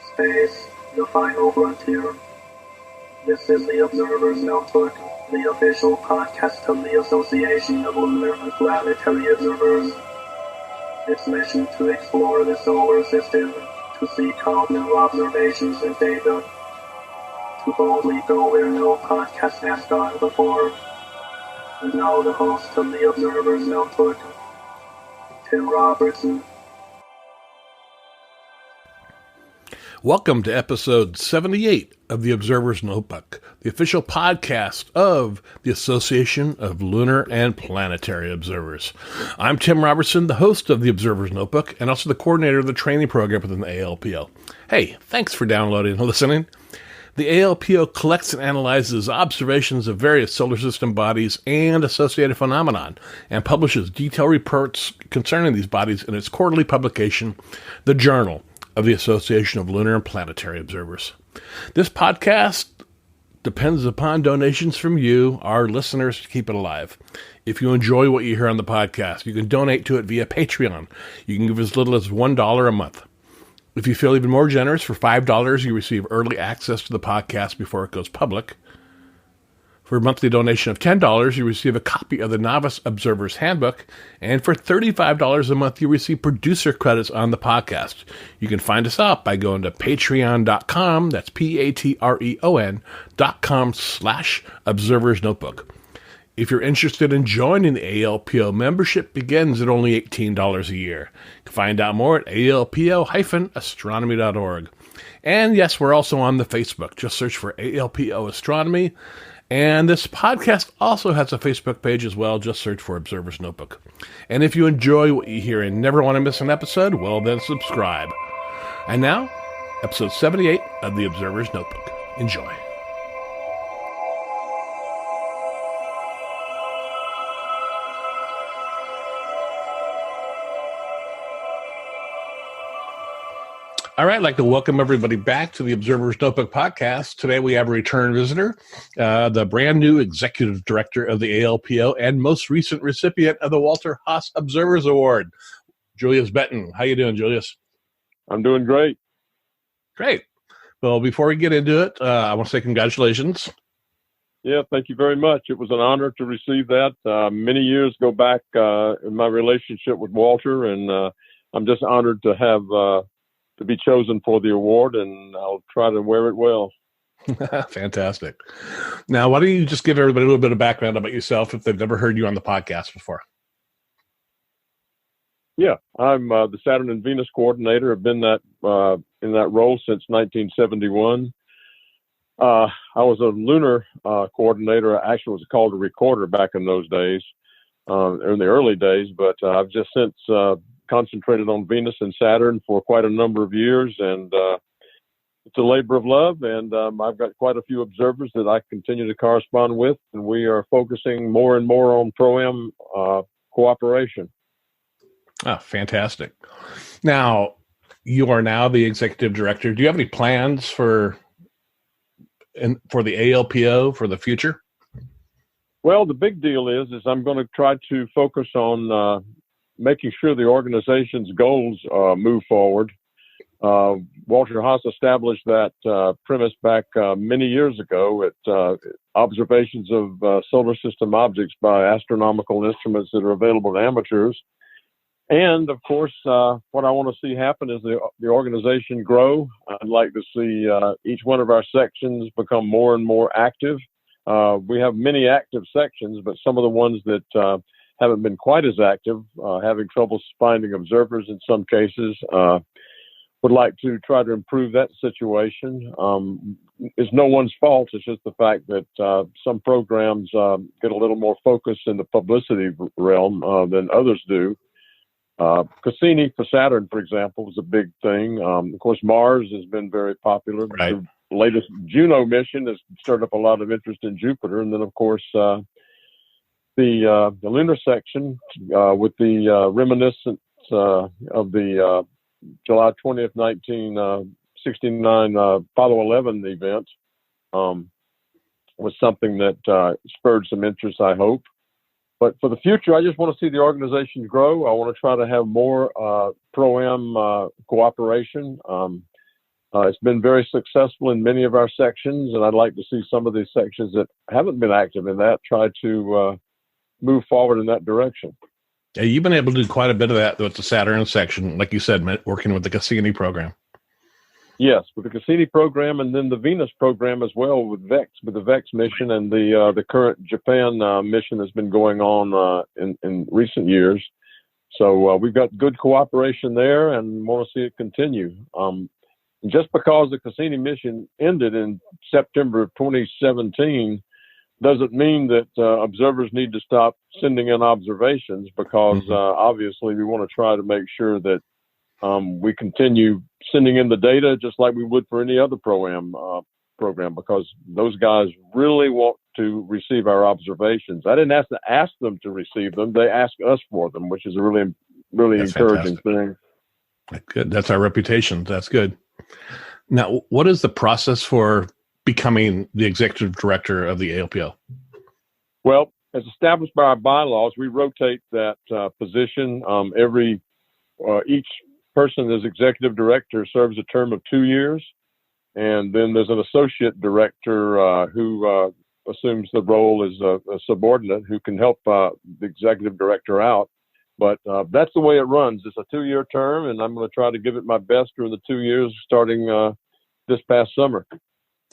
Space, the final frontier. This is the Observer's Notebook, the official podcast of the Association of Lunar and Planetary Observers. Its mission to explore the solar system, to seek out new observations and data, to boldly go where no podcast has gone before. And now the host of the Observer's Notebook, Tim Robertson. Welcome to episode 78 of the Observer's Notebook, the official podcast of the Association of Lunar and Planetary Observers. I'm Tim Robertson, the host of the Observer's Notebook, and also the coordinator of the training program within the ALPO. Hey, thanks for downloading and listening. The ALPO collects and analyzes observations of various solar system bodies and associated phenomenon, and publishes detailed reports concerning these bodies in its quarterly publication, The Journal of the Association of Lunar and Planetary Observers. This podcast depends upon donations from you, our listeners, to keep it alive. If you enjoy what you hear on the podcast, you can donate to it via Patreon. You can give as little as $1 a month. If you feel even more generous, for $5, you receive early access to the podcast before it goes public. For a monthly donation of $10, you receive a copy of the Novice Observer's Handbook. And for $35 a month, you receive producer credits on the podcast. You can find us out by going to patreon.com, that's patreon.com/Observer's Notebook. If you're interested in joining the ALPO, membership begins at only $18 a year. You can find out more at alpo-astronomy.org. And yes, we're also on the Facebook. Just search for ALPO Astronomy. And this podcast also has a Facebook page as well. Just search for Observer's Notebook. And if you enjoy what you hear and never want to miss an episode, well, then subscribe. And now, episode 78 of the Observer's Notebook. Enjoy. All right, I'd like to welcome everybody back to the Observer's Notebook podcast. Today we have a return visitor, the brand new executive director of the ALPO and most recent recipient of the Walter Haas Observers Award, Julius Benton. How you doing, Julius? I'm doing great. Great. Well, before we get into it, I want to say congratulations. Yeah, thank you very much. It was an honor to receive that. Many years go back in my relationship with Walter, and I'm just honored to have to be chosen for the award, and I'll try to wear it well. Fantastic. Now, why don't you just give everybody a little bit of background about yourself if they've never heard you on the podcast before? Yeah, I'm the Saturn and Venus coordinator. I've been in that role since 1971. I was a lunar coordinator. Actually, it was called a recorder back in those days, in the early days, but I've just since concentrated on Venus and Saturn for quite a number of years, and it's a labor of love, and I've got quite a few observers that I continue to correspond with, and we are focusing more and more on pro-am cooperation. Oh, fantastic. Now, you are now the executive director. Do you have any plans for the ALPO for the future? Well, the big deal is I'm going to try to focus on making sure the organization's goals move forward. Walter Haas established that premise back many years ago at observations of solar system objects by astronomical instruments that are available to amateurs. And, of course, what I want to see happen is the organization grow. I'd like to see each one of our sections become more and more active. We have many active sections, but some of the ones that haven't been quite as active, having trouble finding observers in some cases, would like to try to improve that situation. It's no one's fault. It's just the fact that some programs get a little more focus in the publicity realm than others do. Cassini for Saturn, for example, was a big thing. Of course, Mars has been very popular. Right. The latest Juno mission has stirred up a lot of interest in Jupiter. And then, of course, the lunar section with the reminiscence of the July 20th, 1969 Apollo 11 event was something that spurred some interest, I hope. But for the future, I just want to see the organization grow. I want to try to have more pro-am cooperation. It's been very successful in many of our sections, and I'd like to see some of these sections that haven't been active in that try to move forward in that direction. Yeah, you've been able to do quite a bit of that with the Saturn section, like you said, working with the Cassini program. Yes, with the Cassini program, and then the Venus program as well with the VEX mission, and the current Japan mission that's been going on in recent years. So we've got good cooperation there, and want to see it continue. Just because the Cassini mission ended in September of 2017 doesn't mean that observers need to stop sending in observations, because obviously we want to try to make sure that we continue sending in the data just like we would for any other program, because those guys really want to receive our observations. I didn't have to ask them to receive them. They ask us for them, which is a really That's encouraging fantastic. thing. Good. That's our reputation. That's good. Now, what is the process for becoming the executive director of the ALPO? Well, as established by our bylaws, we rotate that position. Each person as executive director serves a term of 2 years, and then there's an associate director who assumes the role as a subordinate who can help the executive director out. But that's the way it runs. It's a 2-year term, and I'm going to try to give it my best during the 2 years starting this past summer.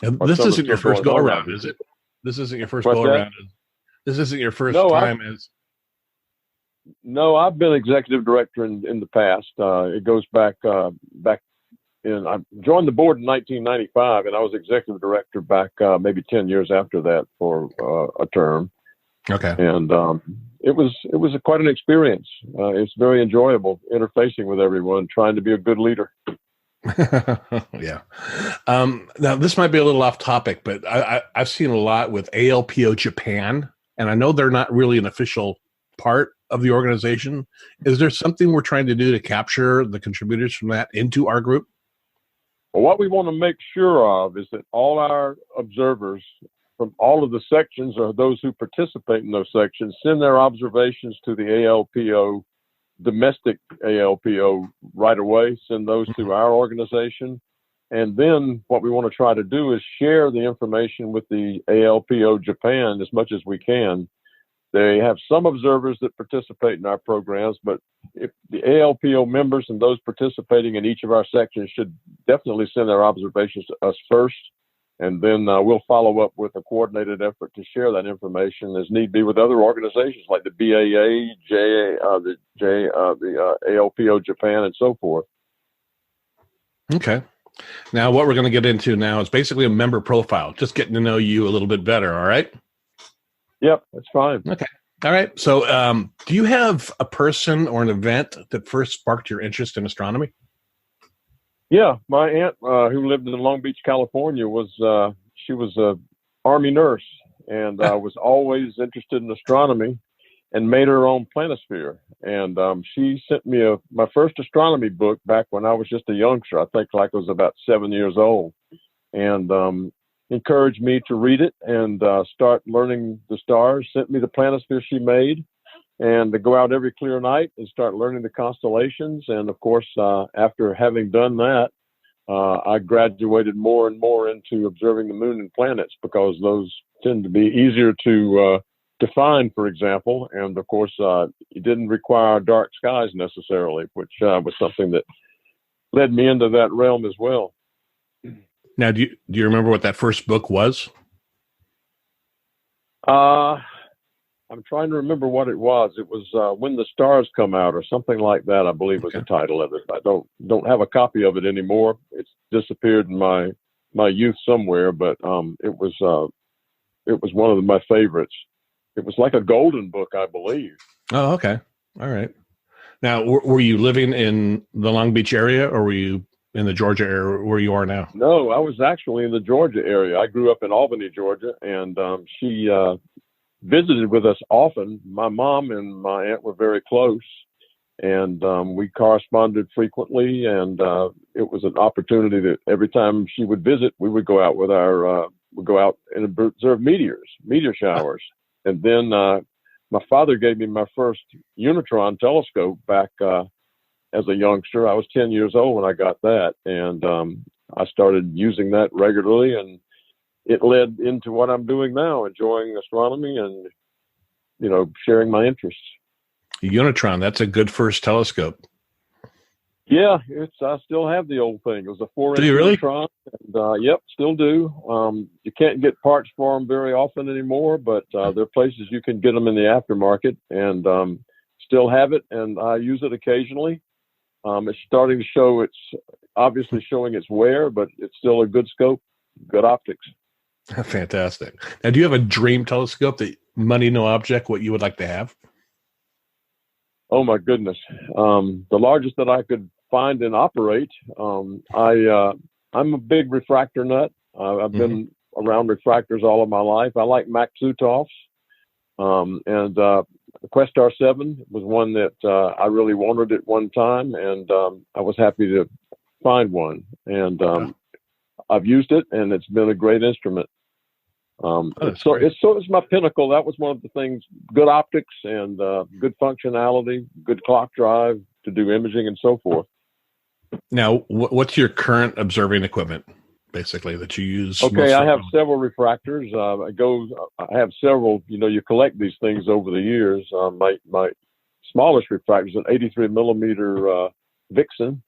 This isn't your first go around, is it? This isn't your first go around. This isn't your first time as. No, I've been executive director in the past. It goes back I joined the board in 1995, and I was executive director back maybe 10 years after that for a term. Okay. And it was quite an experience. It's very enjoyable interfacing with everyone, trying to be a good leader. Yeah. Now, this might be a little off topic, but I've seen a lot with ALPO Japan, and I know they're not really an official part of the organization. Is there something we're trying to do to capture the contributors from that into our group? Well, what we want to make sure of is that all our observers from all of the sections, or those who participate in those sections, send their observations to the ALPO, domestic ALPO, right away, send those to our organization. And then what we want to try to do is share the information with the ALPO Japan as much as we can. They have some observers that participate in our programs, but if the ALPO members and those participating in each of our sections should definitely send their observations to us first, and then we'll follow up with a coordinated effort to share that information as need be with other organizations like the BAA, the ALPO Japan, and so forth. Okay. Now, what we're going to get into now is basically a member profile, just getting to know you a little bit better. All right. Yep, that's fine. Okay. All right. So do you have a person or an event that first sparked your interest in astronomy? Yeah, my aunt who lived in Long Beach, California, she was a Army nurse, and was always interested in astronomy, and made her own planisphere. And she sent me my first astronomy book back when I was just a youngster. I think like I was about 7 years old, and encouraged me to read it and start learning the stars. Sent me the planisphere she made, and to go out every clear night and start learning the constellations. And of course, after having done that, I graduated more and more into observing the moon and planets, because those tend to be easier to find, for example. And of course, it didn't require dark skies necessarily, which was something that led me into that realm as well. Now, do you remember what that first book was? I'm trying to remember what it was. It was When the Stars Come Out, or something like that, I believe was the title of it. I don't have a copy of it anymore. It's disappeared in my youth somewhere, but it was one of my favorites. It was like a golden book, I believe. Oh, okay. All right. Now, were you living in the Long Beach area, or were you in the Georgia area where you are now? No, I was actually in the Georgia area. I grew up in Albany, Georgia, and she visited with us often. My mom and my aunt were very close, and we corresponded frequently, and it was an opportunity that every time she would visit, we would go out with we'd go out and observe meteor showers. And then my father gave me my first Unitron telescope back as a youngster. I was 10 years old when I got that, and I started using that regularly, and it led into what I'm doing now, enjoying astronomy and, sharing my interests. Unitron, that's a good first telescope. Yeah, I still have the old thing. It was a 4-inch Do you really? Unitron, and yep, still do. You can't get parts for them very often anymore, but there are places you can get them in the aftermarket, and still have it, and I use it occasionally. It's starting to show, it's obviously showing its wear, but it's still a good scope, good optics. Fantastic. Now, do you have a dream telescope, that money, no object, what you would like to have? Oh my goodness. The largest that I could find and operate. I'm a big refractor nut. I've been around refractors all of my life. I like Max-Zutovs. And the Questar 7 was one that I really wanted at one time, and I was happy to find one. And I've used it, and it's been a great instrument. It's my pinnacle. That was one of the things: good optics and good functionality, good clock drive to do imaging and so forth. Now, what's your current observing equipment, basically, that you use? Okay, I have several refractors. I have several. You collect these things over the years. My smallest refractor is an 83 millimeter Vixen,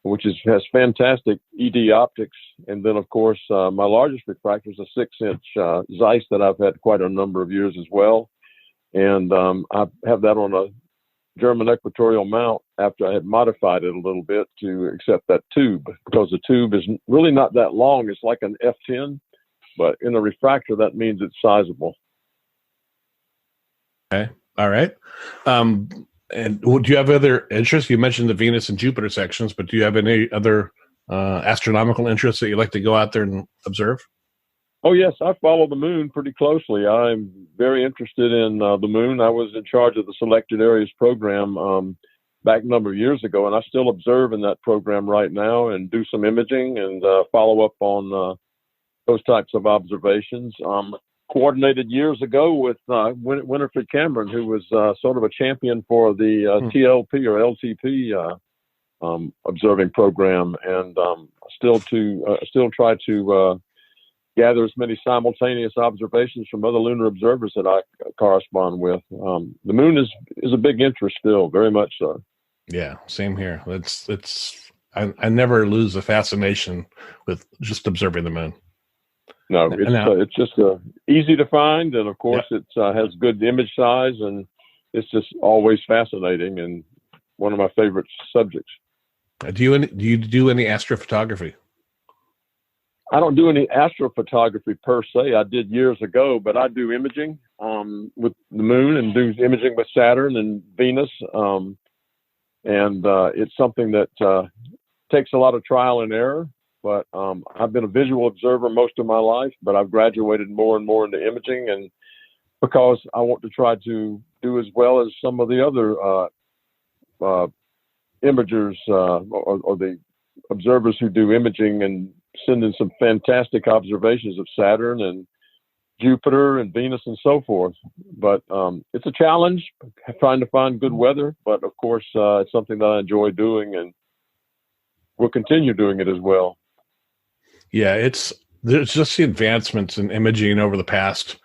which has fantastic ED optics. And then, of course, my largest refractor is a 6-inch Zeiss that I've had quite a number of years as well. And I have that on a German equatorial mount after I had modified it a little bit to accept that tube, because the tube is really not that long. It's like an F10, but in a refractor, that means it's sizable. Okay. All right. And do you have other interests? You mentioned the Venus and Jupiter sections, but do you have any other astronomical interests that you like to go out there and observe? Oh, yes. I follow the moon pretty closely. I'm very interested in the moon. I was in charge of the Selected Areas program back a number of years ago, and I still observe in that program right now and do some imaging and follow up on those types of observations. Coordinated years ago with Winifred Cameron, who was sort of a champion for the TLP or LTP observing program, and still try to gather as many simultaneous observations from other lunar observers that I correspond with. The moon is a big interest still, very much so. Yeah, same here. I never lose the fascination with just observing the moon. No, it's just easy to find, and of course it has good image size, and it's just always fascinating and one of my favorite subjects. Do you do any astrophotography? I don't do any astrophotography per se. I did years ago, but I do imaging with the moon and do imaging with Saturn and Venus, and it's something that takes a lot of trial and error. But I've been a visual observer most of my life, but I've graduated more and more into imaging, and because I want to try to do as well as some of the other imagers or the observers who do imaging and send in some fantastic observations of Saturn and Jupiter and Venus and so forth. But it's a challenge trying to find good weather, but of course it's something that I enjoy doing and will continue doing it as well. Yeah, there's just the advancements in imaging over the past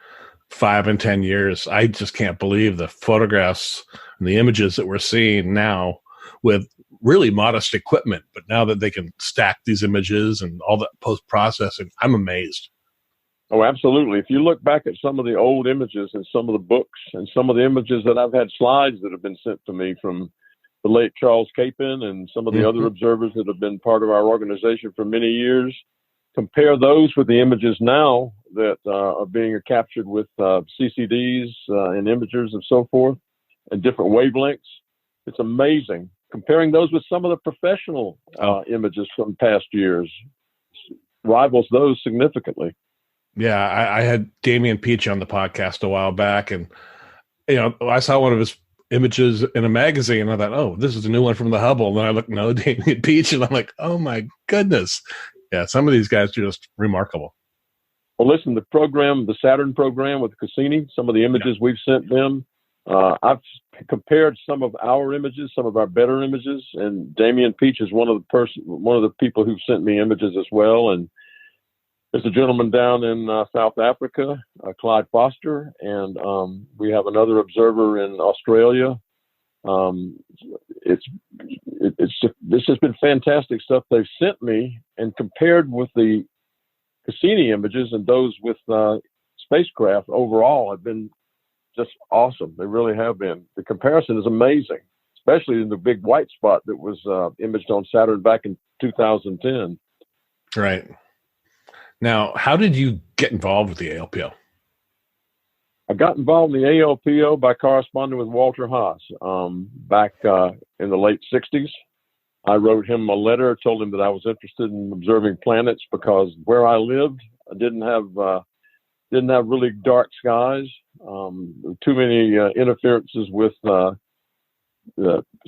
5 and 10 years. I just can't believe the photographs and the images that we're seeing now with really modest equipment, but now that they can stack these images and all that post-processing, I'm amazed. Oh, absolutely. If you look back at some of the old images and some of the books and some of the images that I've had slides that have been sent to me from the late Charles Capon and some of the other observers that have been part of our organization for many years, compare those with the images now that are being captured with CCDs and imagers and so forth and different wavelengths. It's amazing. Comparing those with some of the professional images from past years rivals those significantly. Yeah, I had Damian Peach on the podcast a while back, and I saw one of his images in a magazine, and I thought, oh, this is a new one from the Hubble. And then I looked, no, Damian Peach, and I'm like, oh my goodness. Yeah, some of these guys are just remarkable. Well, listen, the Saturn program with Cassini, some of the images we've sent them, I've compared some of our images, some of our better images, and Damian Peach is one of the people who sent me images as well. And there's a gentleman down in South Africa, Clyde Foster, and we have another observer in Australia. This has been fantastic stuff they've sent me, and compared with the Cassini images and those with spacecraft overall have been just awesome. They really have been. The comparison is amazing, especially in the big white spot that was imaged on Saturn back in 2010. Right. Now, how did you get involved with the ALPO? I got involved in the ALPO by corresponding with Walter Haas back in the late 60s. I wrote him a letter, told him that I was interested in observing planets because where I lived, I didn't have really dark skies, too many interferences with the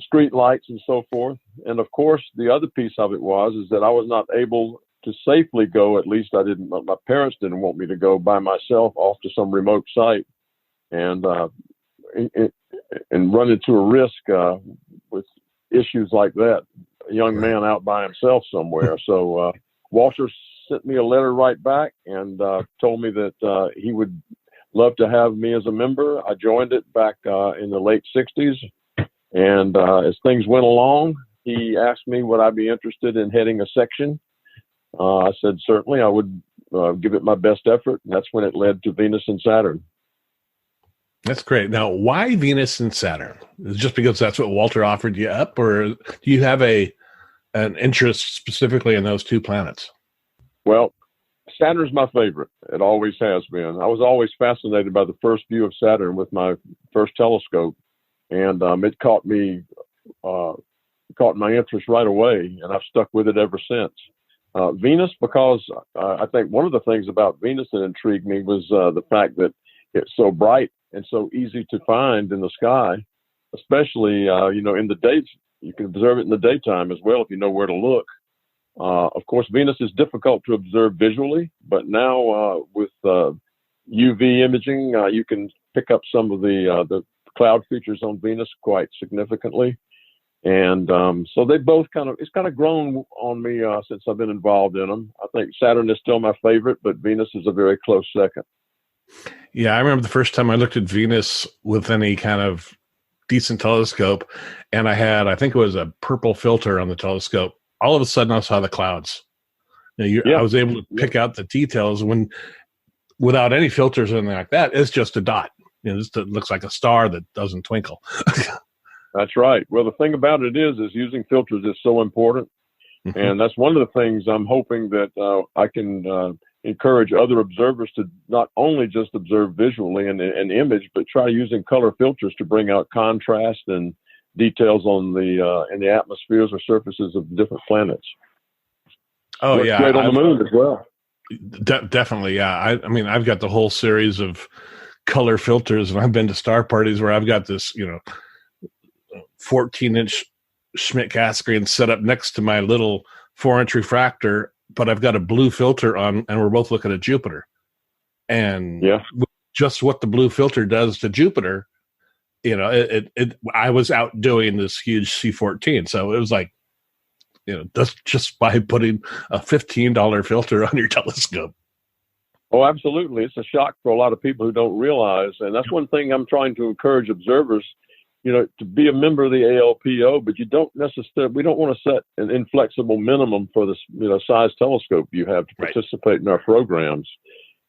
street lights and so forth. And of course, the other piece of it is that I was not able to safely go, at least my parents didn't want me to go by myself off to some remote site and run into a risk with issues like that, a young man out by himself somewhere. So Walter sent me a letter right back and told me that he would love to have me as a member. I joined it back in the late 60s. And as things went along, he asked me would I be interested in heading a section. I said, certainly, I would give it my best effort. And that's when it led to Venus and Saturn. That's great. Now, why Venus and Saturn? Is it just because that's what Walter offered you up, or do you have an interest specifically in those two planets? Well, Saturn's my favorite. It always has been. I was always fascinated by the first view of Saturn with my first telescope, and it caught my interest right away, and I've stuck with it ever since. Venus, because I think one of the things about Venus that intrigued me was the fact that it's so bright and so easy to find in the sky, especially, in the day. You can observe it in the daytime as well if you know where to look. Of course, Venus is difficult to observe visually, but now with UV imaging, you can pick up some of the cloud features on Venus quite significantly. And so they both it's kind of grown on me since I've been involved in them. I think Saturn is still my favorite, but Venus is a very close second. Yeah, I remember the first time I looked at Venus with any kind of decent telescope, and I think it was a purple filter on the telescope. All of a sudden, I saw the clouds. I was able to pick out the details without any filters or anything like that. It's just a dot. It looks like a star that doesn't twinkle. That's right. Well, the thing about it is using filters is so important. Mm-hmm. And that's one of the things I'm hoping that I can encourage other observers to not only just observe visually and image, but try using color filters to bring out contrast and details on in the atmospheres or surfaces of different planets. Oh, Looks yeah. great on the moon as well. Definitely, yeah. I mean, I've got the whole series of color filters, and I've been to star parties where I've got this, 14-inch Schmidt-Cassegrain screen set up next to my little 4-inch refractor, but I've got a blue filter on, and we're both looking at Jupiter. And just what the blue filter does to Jupiter, I was outdoing this huge C14. So it was like, that's just by putting a $15 filter on your telescope. Oh, absolutely. It's a shock for a lot of people who don't realize. And that's one thing I'm trying to encourage observers, to be a member of the ALPO, but we don't want to set an inflexible minimum for the size telescope you have to participate in our programs.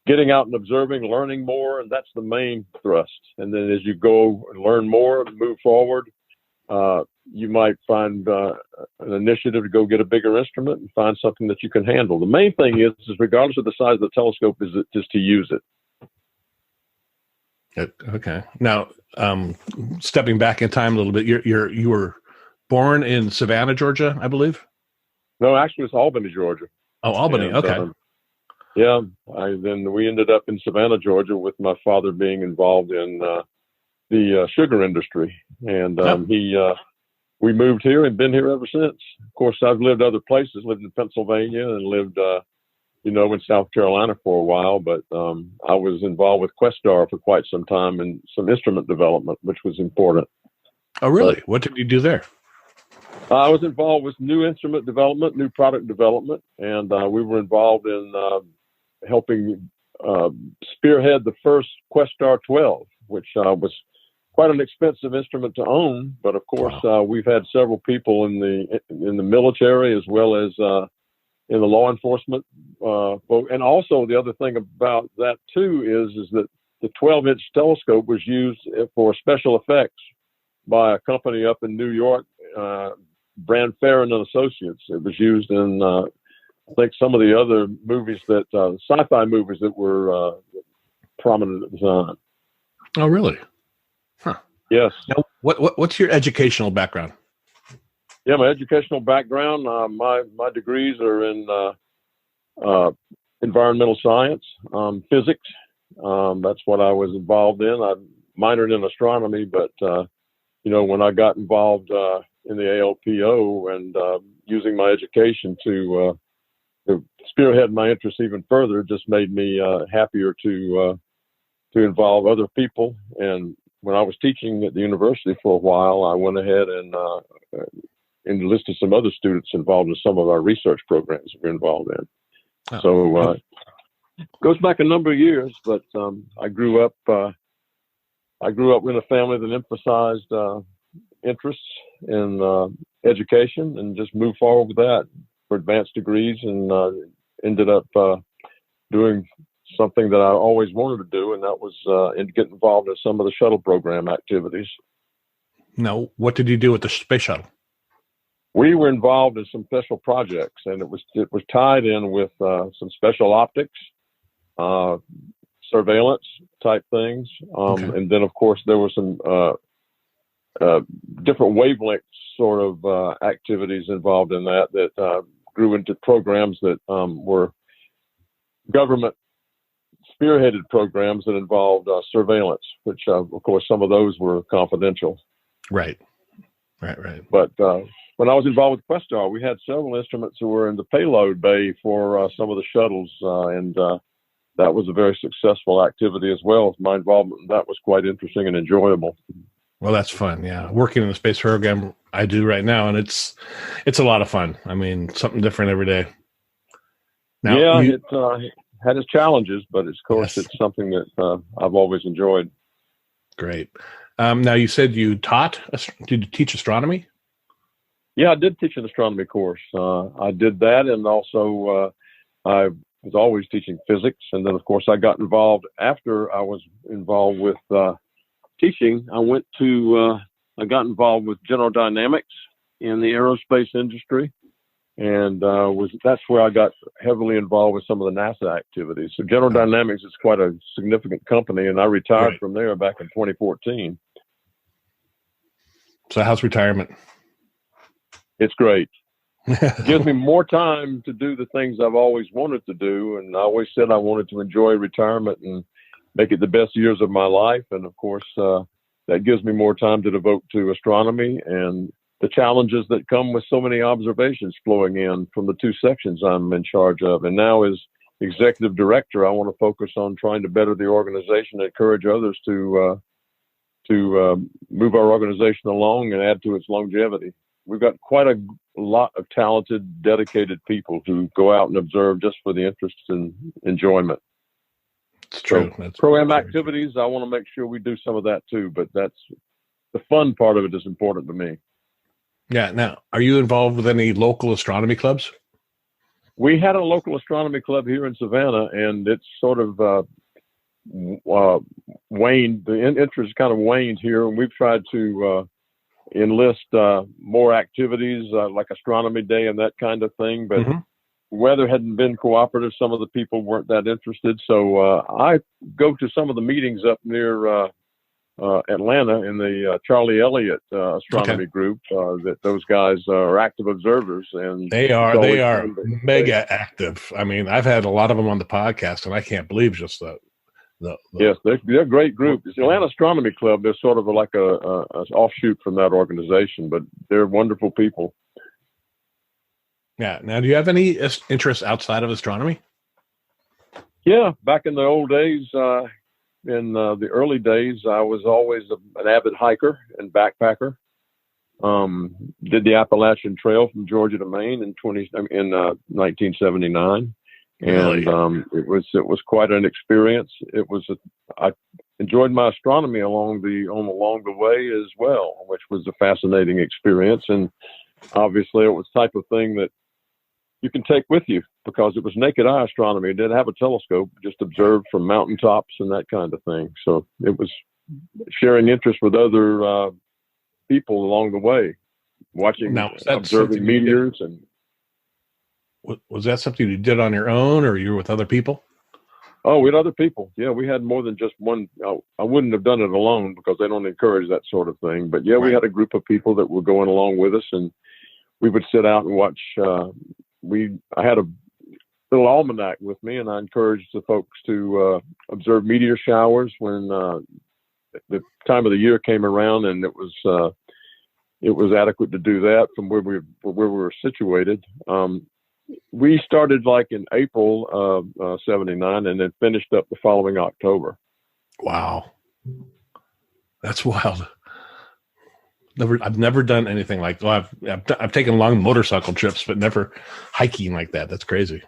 Getting out and observing, learning more, and that's the main thrust. And then as you go and learn more and move forward, you might find an initiative to go get a bigger instrument and find something that you can handle. The main thing is regardless of the size of the telescope, is to use it. Okay. Now, stepping back in time a little bit, you were born in Savannah, Georgia, I believe? No, actually, it's Albany, Georgia. Oh, Albany. And, okay. Then we ended up in Savannah, Georgia, with my father being involved in the sugar industry, and we moved here and been here ever since. Of course, I've lived other places. Lived in Pennsylvania and lived in South Carolina for a while, but I was involved with Questar for quite some time and some instrument development, which was important. Oh, really? What did you do there? I was involved with new instrument development, new product development, and we were involved in helping spearhead the first Questar 12, which was quite an expensive instrument to own. But of course, we've had several people in the military as well as in the law enforcement. And also the other thing about that too is that the 12-inch telescope was used for special effects by a company up in New York, Brand Farron and Associates. It was used in, I think, some of the other movies sci-fi movies that were prominent at the time. Oh, really? Huh. Yes. Now, what's your educational background? Yeah, my educational background, my degrees are in environmental science, physics. That's what I was involved in. I minored in astronomy, but when I got involved in the ALPO and using my education to spearhead my interest even further, just made me happier to involve other people. And when I was teaching at the university for a while, I went ahead and enlisted some other students involved in some of our research programs that we're involved in. Oh. So it goes back a number of years, but I grew up in a family that emphasized interests in education and just moved forward with that for advanced degrees, and ended up doing something that I always wanted to do, and that was get involved in some of the shuttle program activities. Now, what did you do with the space shuttle? We were involved in some special projects, and it was tied in with some special optics, surveillance type things, and then of course there were some different wavelength sort of activities involved in that grew into programs that were government spearheaded programs that involved surveillance, which of course some of those were confidential. Right. But when I was involved with Questar, we had several instruments that were in the payload bay for some of the shuttles, and that was a very successful activity as well. My involvement in that was quite interesting and enjoyable. Well, that's fun. Yeah. Working in the space program I do right now, and it's a lot of fun. I mean, something different every day. Now, it had its challenges, but of course, yes, it's something that I've always enjoyed. Great. Now, you said you did you teach astronomy? Yeah, I did teach an astronomy course. I did that, and also I was always teaching physics. And then, of course, I got involved after I was involved with teaching. I got involved with General Dynamics in the aerospace industry, and that's where I got heavily involved with some of the NASA activities. So General Dynamics is quite a significant company, and I retired from there back in 2014. So how's retirement? It's great. It gives me more time to do the things I've always wanted to do, and I always said I wanted to enjoy retirement and make it the best years of my life. And of course, that gives me more time to devote to astronomy and the challenges that come with so many observations flowing in from the two sections I'm in charge of. And now as executive director, I want to focus on trying to better the organization and encourage others to move our organization along and add to its longevity. We've got quite a lot of talented, dedicated people who go out and observe just for the interest and enjoyment. It's true. So program activities, I want to make sure we do some of that too, but that's the fun part of it is important to me. Yeah. Now, are you involved with any local astronomy clubs? We had a local astronomy club here in Savannah, and it's sort of waned. The interest kind of waned here, and we've tried to enlist more activities like Astronomy Day and that kind of thing, but weather hadn't been cooperative. Some of the people weren't that interested. So I go to some of the meetings up near Atlanta in the Charlie Elliott astronomy group. That those guys are active observers, and they are mega active. I mean, I've had a lot of them on the podcast, and I can't believe just that. Yes, they're a great group. It's the Atlanta Astronomy Club. They're sort of like a offshoot from that organization, but they're wonderful people. Yeah. Now, do you have any interests outside of astronomy? Yeah, back in the old days, in the early days, I was always an avid hiker and backpacker. Did the Appalachian Trail from Georgia to Maine in 1979, Really? and it was quite an experience. I enjoyed my astronomy along the way as well, which was a fascinating experience. And obviously, it was the type of thing that you can take with you because it was naked eye astronomy. It didn't have a telescope, just observed from mountaintops and that kind of thing. So it was sharing interest with other people along the way, observing meteors. And was that something you did on your own, or you were with other people? Oh, with other people. Yeah, we had more than just one. I wouldn't have done it alone because they don't encourage that sort of thing. But yeah, we had a group of people that were going along with us, and we would sit out and watch. I had a little almanac with me, and I encouraged the folks to observe meteor showers when the time of the year came around, and it was adequate to do that from where we were situated. We started like in April of '79, and then finished up the following October. Wow, that's wild. I've never done anything like. Well, I've taken long motorcycle trips, but never hiking like that. That's crazy.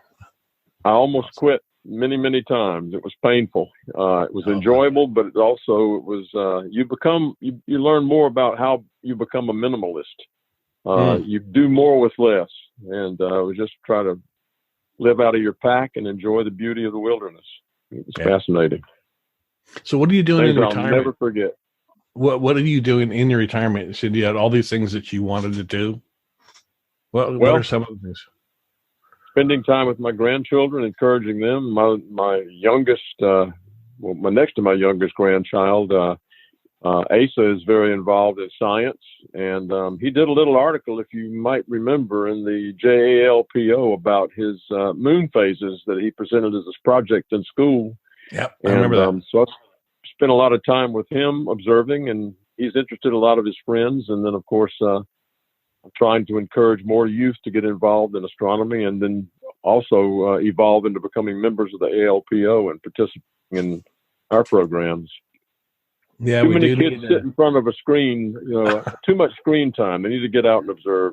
I almost quit many times. It was painful. It was enjoyable, but it was you learn more about how you become a minimalist. You do more with less, and we just try to live out of your pack and enjoy the beauty of the wilderness. It was fascinating. So what are you doing in retirement? I'll never forget. What are you doing in your retirement? You said you had all these things that you wanted to do. What are some of the things? Spending time with my grandchildren, encouraging them. My youngest, my next to my youngest grandchild, Asa, is very involved in science, and he did a little article, if you might remember, in the JALPO about his moon phases that he presented as his project in school. Yep, I remember that. So I spent a lot of time with him observing, and he's interested in a lot of his friends. And then, of course, I'm trying to encourage more youth to get involved in astronomy, and then also evolve into becoming members of the ALPO and participating in our programs. Yeah, too many kids sit in front of a screen, too much screen time. They need to get out and observe.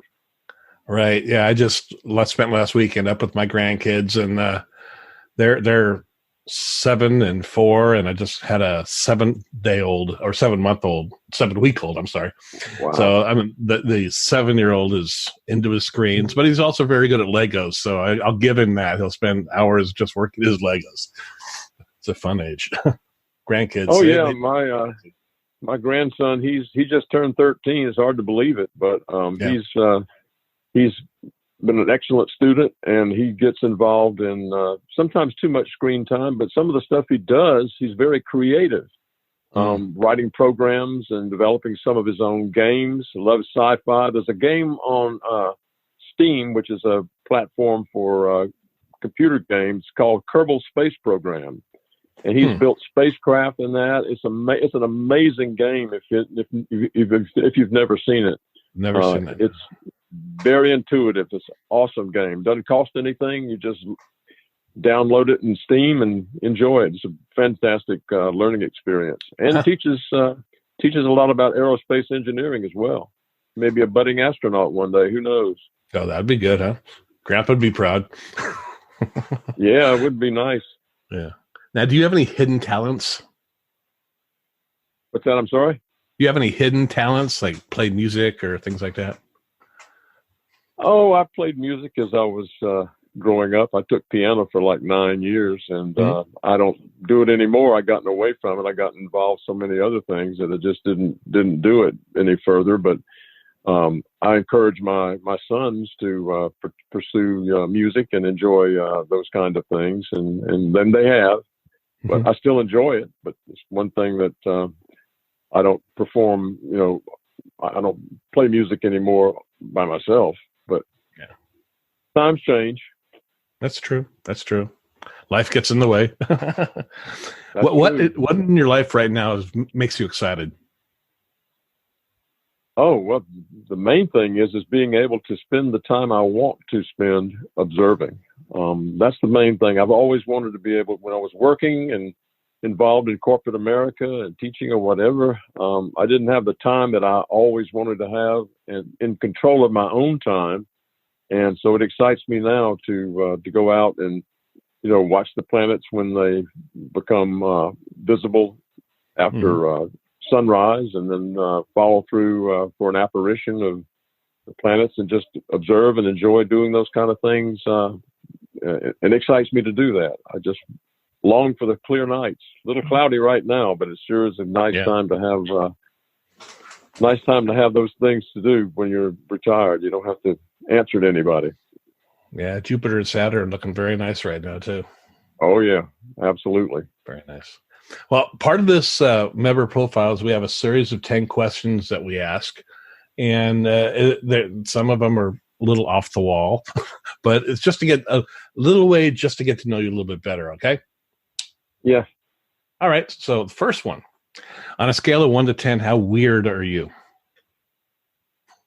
Right. Yeah, I just spent last weekend up with my grandkids, and they're 7 and 4, and I just had a 7-week-old. I'm sorry. Wow. So I mean, the 7-year-old is into his screens, but he's also very good at Legos. So I'll give him that. He'll spend hours just working his Legos. It's a fun age. Grandkids. Oh yeah, my grandson, he just turned 13. It's hard to believe it, but he's been an excellent student, and he gets involved in sometimes too much screen time, but some of the stuff he does, he's very creative, writing programs and developing some of his own games. He loves sci-fi. There's a game on Steam, which is a platform for computer games, called Kerbal Space Program. And he's built spacecraft in that. It's an amazing game if you've never seen it. Never seen it. It's very intuitive. It's an awesome game. Doesn't cost anything. You just download it in Steam and enjoy it. It's a fantastic learning experience, and teaches a lot about aerospace engineering as well. Maybe a budding astronaut one day. Who knows? Oh, that'd be good, huh? Grandpa would be proud. Yeah, it would be nice. Yeah. Now, do you have any hidden talents? What's that? I'm sorry? Do you have any hidden talents, like play music or things like that? Oh, I played music as I was growing up. I took piano for like 9 years, and I don't do it anymore. I've gotten away from it. I got involved in so many other things that I just didn't do it any further. But I encourage my sons to pursue music and enjoy those kind of things, and then they have. But I still enjoy it. But it's one thing that I don't perform. I don't play music anymore by myself. But times change. That's true. Life gets in the way. What in your life right now makes you excited? Oh, well, the main thing is being able to spend the time I want to spend observing. That's the main thing. I've always wanted to be able, when I was working and involved in corporate America and teaching or whatever, I didn't have the time that I always wanted to have and in control of my own time. And so it excites me now to go out and, watch the planets when they become visible after sunrise, and then follow through for an apparition of the planets, and just observe and enjoy doing those kind of things. It excites me to do that. I just long for the clear nights. A little cloudy right now, but it sure is a nice time to have those things to do when you're retired. You don't have to answer to anybody. Yeah, Jupiter and Saturn looking very nice right now too. Oh yeah, absolutely. Very nice. Well, part of this member profiles, we have a series of 10 questions that we ask, and some of them are a little off the wall, but it's just to get a little way, just to get to know you a little bit better. Okay. Yeah. All right. So the first one, on a scale of 1 to 10, how weird are you?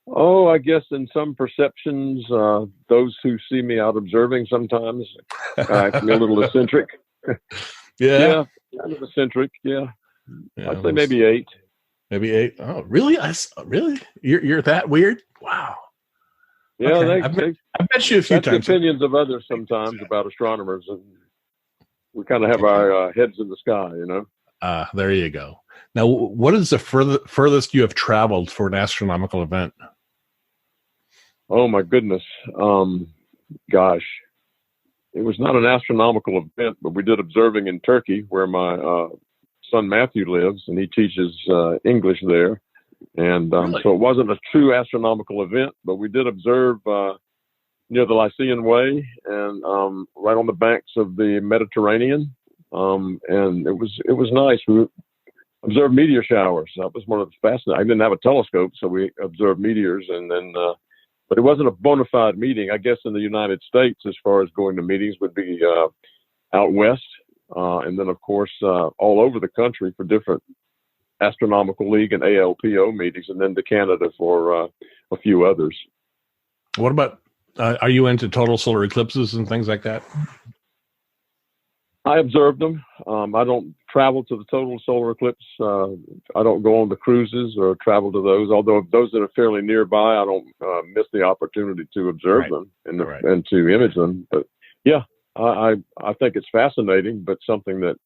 Oh, I guess in some perceptions, those who see me out observing sometimes can be a little eccentric. Yeah, kind of eccentric. Yeah, I'd say maybe 8. Maybe 8. Oh, really? Really? You're that weird? Wow. Yeah, okay. I've met you a few times. The opinions of others sometimes about astronomers, and we kind of have our heads in the sky, There you go. Now, what is the furthest you have traveled for an astronomical event? Oh my goodness. Gosh. It was not an astronomical event, but we did observing in Turkey, where my son Matthew lives, and he teaches English there. And really? So it wasn't a true astronomical event, but we did observe near the Lycian Way, and right on the banks of the Mediterranean. And it was nice. We observed meteor showers. That was one of the fascinating. I didn't have a telescope, so we observed meteors, and then but it wasn't a bona fide meeting. I guess in the United States, as far as going to meetings, would be out west, and then of course all over the country for different Astronomical League and ALPO meetings, and then to Canada for a few others. What about? Are you into total solar eclipses and things like that? I observed them. I don't travel to the total solar eclipse. I don't go on the cruises or travel to those, although those that are fairly nearby, I don't miss the opportunity to observe them and to image them. But yeah, I think it's fascinating, but something that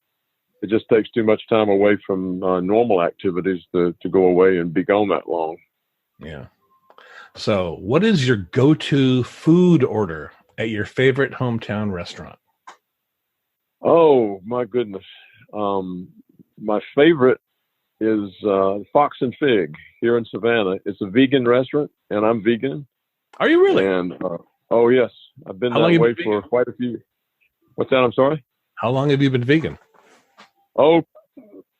it just takes too much time away from normal activities to go away and be gone that long. Yeah. So what is your go-to food order at your favorite hometown restaurant? Oh, my goodness. My favorite is Fox and Fig here in Savannah. It's a vegan restaurant, and I'm vegan. Are you really? And oh, yes. I've been that way for quite a few. What's that? I'm sorry? How long have you been vegan? Oh,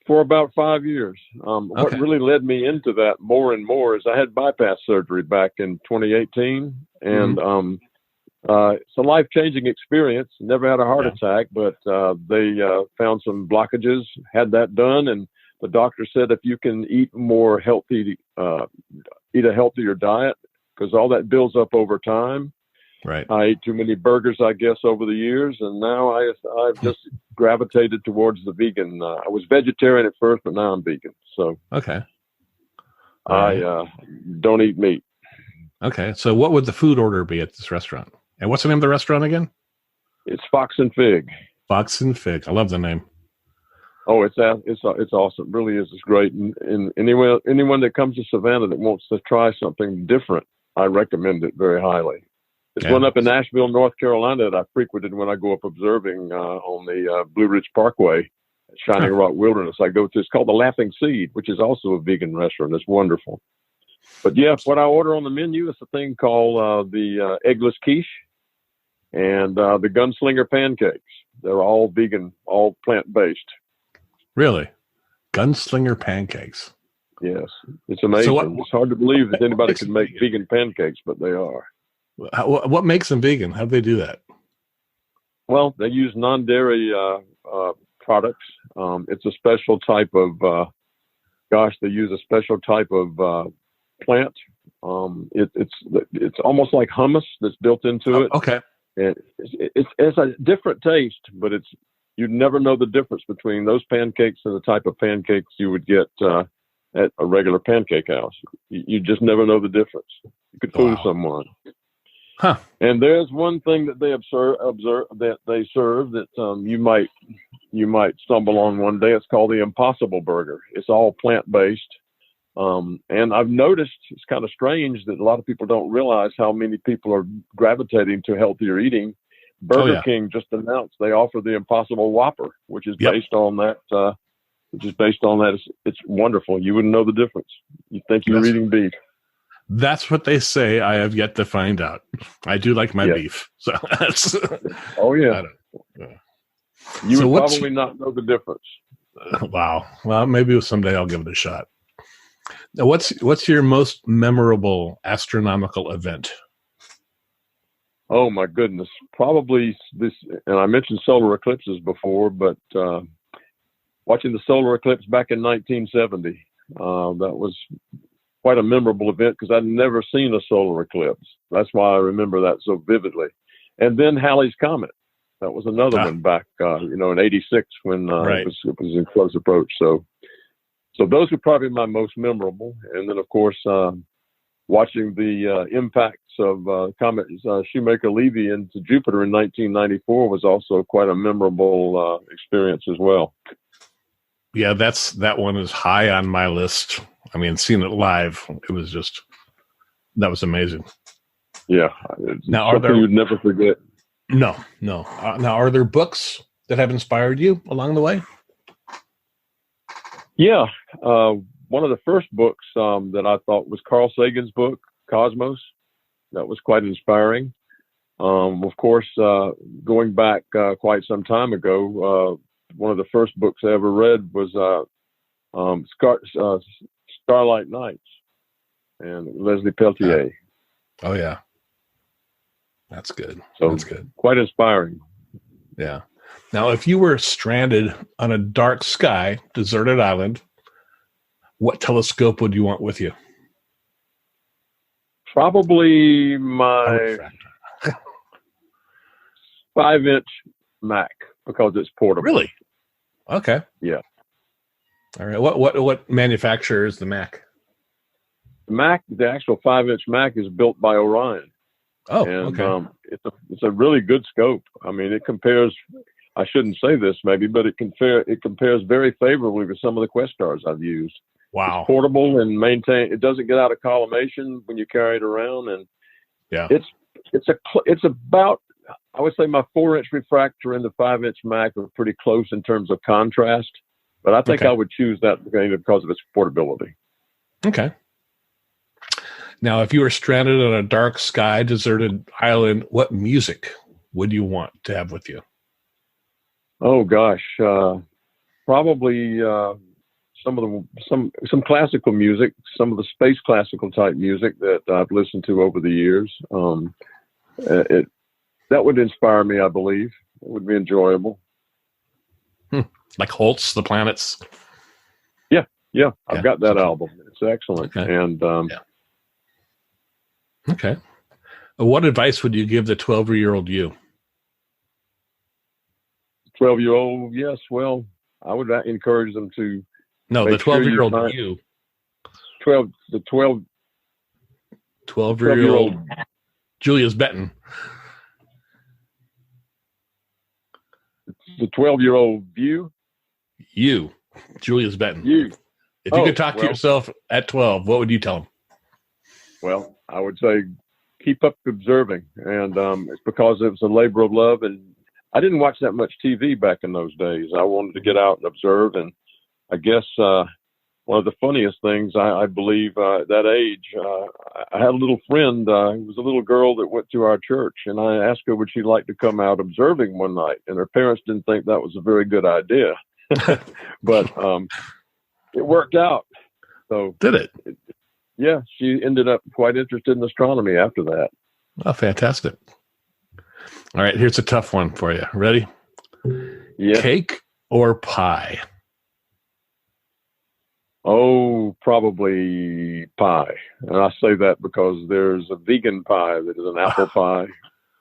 for about 5 years. What really led me into that more and more is I had bypass surgery back in 2018, and it's a life-changing experience. Never had a heart attack, but they found some blockages, had that done, and the doctor said if you can eat more healthy, eat a healthier diet, because all that builds up over time. Right. I ate too many burgers, I guess, over the years, and now I've just gravitated towards the vegan. I was vegetarian at first, but now I'm vegan. So okay, I don't eat meat. Okay, so what would the food order be at this restaurant? And what's the name of the restaurant again? It's Fox and Fig. Fox and Fig. I love the name. Oh, it's awesome. It really is. It's great. And anyone that comes to Savannah that wants to try something different, I recommend it very highly. There's one up in Nashville, North Carolina that I frequented when I go up observing on the Blue Ridge Parkway at Shining Rock Wilderness. I go to, it's called the Laughing Seed, which is also a vegan restaurant. It's wonderful. But yeah, what I order on the menu is a thing called the eggless quiche and the gunslinger pancakes. They're all vegan, all plant-based. Really? Gunslinger pancakes. Yes. It's amazing. So it's hard to believe that anybody could make vegan pancakes, but they are. What makes them vegan? How do they do that? Well, they use non-dairy products. It's a special type of, they use a special type of plant. It's almost like hummus that's built into it. Okay. And it's a different taste, but you'd never know the difference between those pancakes and the type of pancakes you would get at a regular pancake house. You just never know the difference. You could fool someone. Huh. And there's one thing that they observe that they serve that you might stumble on one day. It's called the Impossible Burger. It's all plant-based. And I've noticed it's kind of strange that a lot of people don't realize how many people are gravitating to healthier eating. Burger King just announced they offer the Impossible Whopper, which is based on that. It's wonderful. You wouldn't know the difference. You think you're eating beef. That's what they say. I have yet to find out. I do like my beef. So that's. Oh yeah. You would probably not know the difference. Wow. Well, maybe someday I'll give it a shot. Now, what's your most memorable astronomical event? Oh my goodness, probably this. And I mentioned solar eclipses before, but watching the solar eclipse back in 1970, that was quite a memorable event because I'd never seen a solar eclipse. That's why I remember that so vividly. And then Halley's Comet. That was another one back, in '86 when it was in close approach. So those were probably my most memorable. And then, of course, watching the impacts of comet Shoemaker-Levy into Jupiter in 1994 was also quite a memorable experience as well. Yeah, that one is high on my list. I mean, seeing it live, that was amazing. Yeah. Now, you'd never forget. No. Now, are there books that have inspired you along the way? Yeah. One of the first books that I thought was Carl Sagan's book, Cosmos. That was quite inspiring. Of course, going back quite some time ago, one of the first books I ever read was Starlight Nights and Leslie Peltier. Oh, yeah. That's good. So that's good. Quite inspiring. Yeah. Now, if you were stranded on a dark sky, deserted island, what telescope would you want with you? Probably my 5-inch Mac because it's portable. Really? Okay. Yeah. All right. What manufacturer is the Mac? The actual 5-inch Mac is built by Orion. Oh, and, okay. It's a really good scope. I mean, it compares. I shouldn't say this maybe, but it compares very favorably with some of the Quest stars I've used. Wow. It's portable and maintain. It doesn't get out of collimation when you carry it around, and it's about. I would say my 4-inch refractor and the 5-inch Mac are pretty close in terms of contrast, but I think I would choose that because of its portability. Okay. Now, if you were stranded on a dark sky, deserted island, what music would you want to have with you? Oh gosh, probably some classical music, some of the space classical type music that I've listened to over the years. That would inspire me, I believe. It would be enjoyable. Like Holtz, The Planets. Yeah. I've got that album. It's excellent. Okay. And okay. What advice would you give the 12-year-old you? 12-year-old, yes. Well, I would encourage them to. No, the 12-year-old you. 12-year-old Julius Benton. The 12-year-old view. You, Julius Benton. You. If you could talk to yourself at 12, what would you tell him? Well, I would say keep up observing, and it's because it was a labor of love, and I didn't watch that much TV back in those days. I wanted to get out and observe, and I guess one of the funniest things, I believe, at that age, I had a little friend who was a little girl that went to our church, and I asked her would she like to come out observing one night, and her parents didn't think that was a very good idea, but it worked out. So did it? Yeah, she ended up quite interested in astronomy after that. Oh, fantastic. All right, here's a tough one for you. Ready? Yeah. Cake or pie? Oh, probably pie. And I say that because there's a vegan pie that is an apple pie.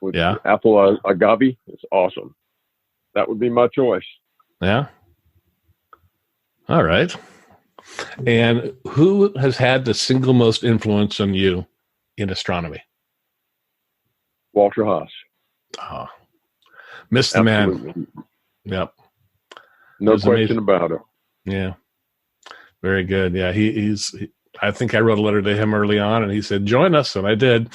with apple agave. It's awesome. That would be my choice. Yeah. All right. And who has had the single most influence on you in astronomy? Walter Haas. Oh, missed the man. Yep. No question about it. Yeah. Very good. Yeah. I think I wrote a letter to him early on and he said, join us. And I did.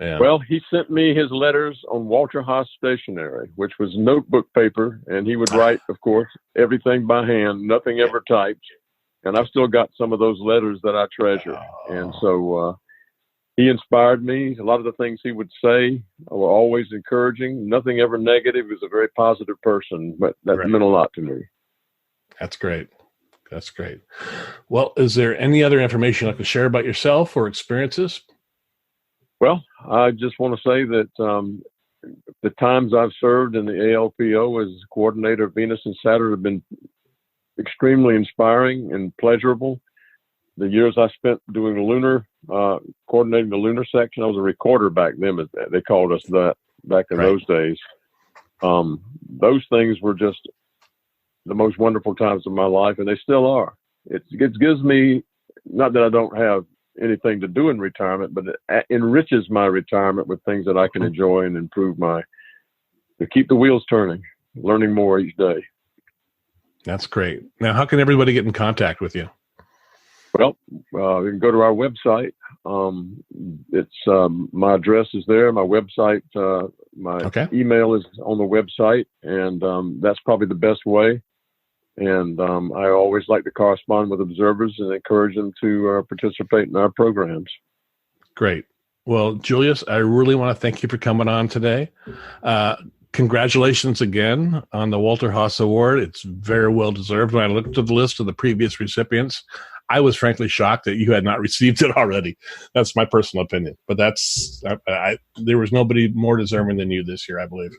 Yeah. Well, he sent me his letters on Walter Haas stationery, which was notebook paper. And he would write, of course, everything by hand, nothing ever typed. And I've still got some of those letters that I treasure. And so he inspired me. A lot of the things he would say were always encouraging, nothing ever negative. He was a very positive person, but that meant a lot to me. That's great. That's great. Well, is there any other information you'd like to share about yourself or experiences? Well, I just want to say that the times I've served in the ALPO as coordinator of Venus and Saturn have been extremely inspiring and pleasurable. The years I spent doing coordinating the lunar section, I was a recorder back then, as they called us that back in those days. Those things were just the most wonderful times of my life, and they still are. It gives me, not that I don't have anything to do in retirement, but it enriches my retirement with things that I can enjoy and improve to keep the wheels turning, learning more each day. That's great. Now, how can everybody get in contact with you? Well, you can go to our website. My address is there. My website, my email is on the website, and that's probably the best way. And I always like to correspond with observers and encourage them to participate in our programs. Great. Well, Julius, I really want to thank you for coming on today. Congratulations again on the Walter Haas Award. It's very well deserved. When I looked at the list of the previous recipients, I was frankly shocked that you had not received it already. That's my personal opinion. But there was nobody more deserving than you this year, I believe.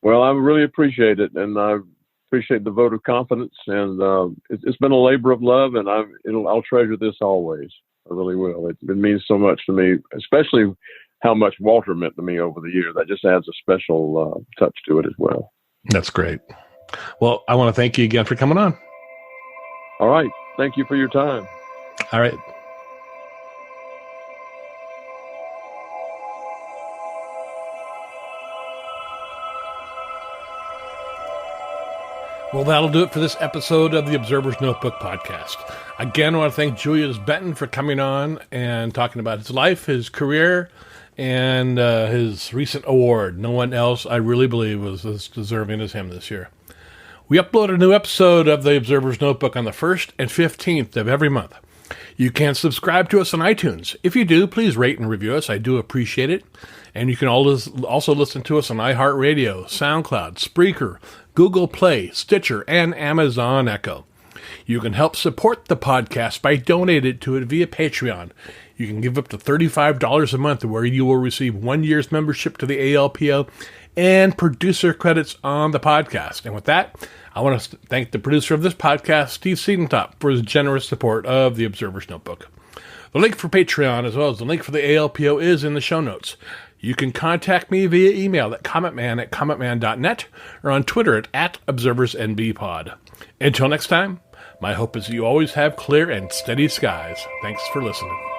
Well, I really appreciate it, and I appreciate the vote of confidence. And it's been a labor of love, and I'll treasure this always. I really will. It means so much to me, especially how much Walter meant to me over the years. That just adds a special touch to it as well. That's great. Well, I want to thank you again for coming on. All right. Thank you for your time. All right. Well, that'll do it for this episode of the Observer's Notebook podcast. Again, I want to thank Julius Benton for coming on and talking about his life, his career, and his recent award. No one else, I really believe, was as deserving as him this year. We upload a new episode of the Observer's Notebook on the 1st and 15th of every month. You can subscribe to us on iTunes. If you do, please rate and review us. I do appreciate it. And you can also listen to us on iHeartRadio, Soundcloud, Spreaker, Google Play, Stitcher, and Amazon Echo. You can help support the podcast by donating to it via Patreon. You can give up to $35 a month, where you will receive 1 year's membership to the ALPO and producer credits on the podcast. And with that, I want to thank the producer of this podcast, Steve Siedentop, for his generous support of the Observer's Notebook. The link for Patreon, as well as the link for the ALPO, is in the show notes. You can contact me via email at commentman@commentman.net or on Twitter at ObserversNBPod. Until next time, my hope is you always have clear and steady skies. Thanks for listening.